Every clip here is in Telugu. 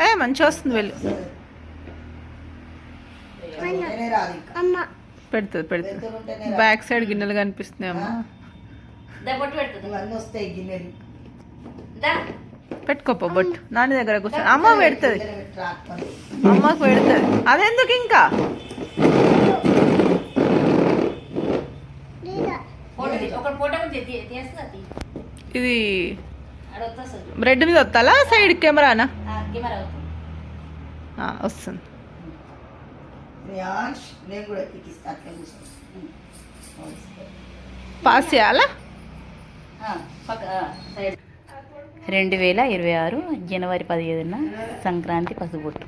ఏ మంచిగా వస్తుంది వెళ్ళు. పెడుతుంది పెడుతుంది. బ్యాక్ సైడ్ గిన్నెలు కనిపిస్తున్నాయి అమ్మా. పెట్టుకోపో బొట్టు నాని దగ్గర కూర్చొని. అమ్మ పెడుతుంది, అమ్మకు పెడుతుంది. అదెందుకు ఇంకా ఇది బ్రెడ్ మీద వస్తాలా సైడ్ కెమెరానా? వస్తుంది. పాస్ చేయాలా? 2026 జనవరి 15న సంక్రాంతి పసుబొట్టు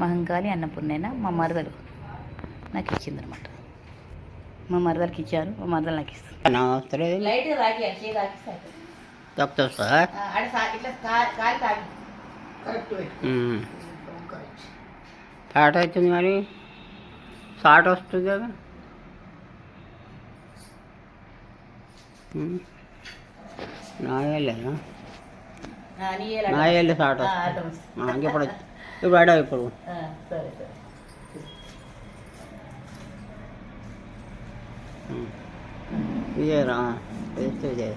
మహంకాళి అన్నపూర్ణైన మా మరదలు నాకు ఇచ్చిందనమాట. మా మరదలకి ఇచ్చారు, మా మరదలు నాకు ఇస్తుంది. స్టార్ట్ అవుతుంది మరి, షార్ట్ వస్తుంది కదా. నాయలేనా నాయలు షార్ట్ వస్తుంది. ఇప్పుడు ఇప్పుడు అడా ఇప్పుడు ఇదేరా వేస్తే ఇదే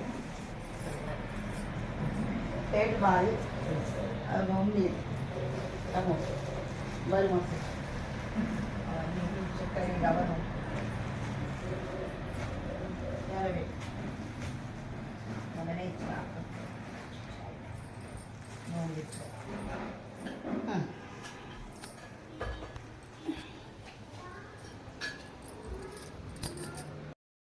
మరి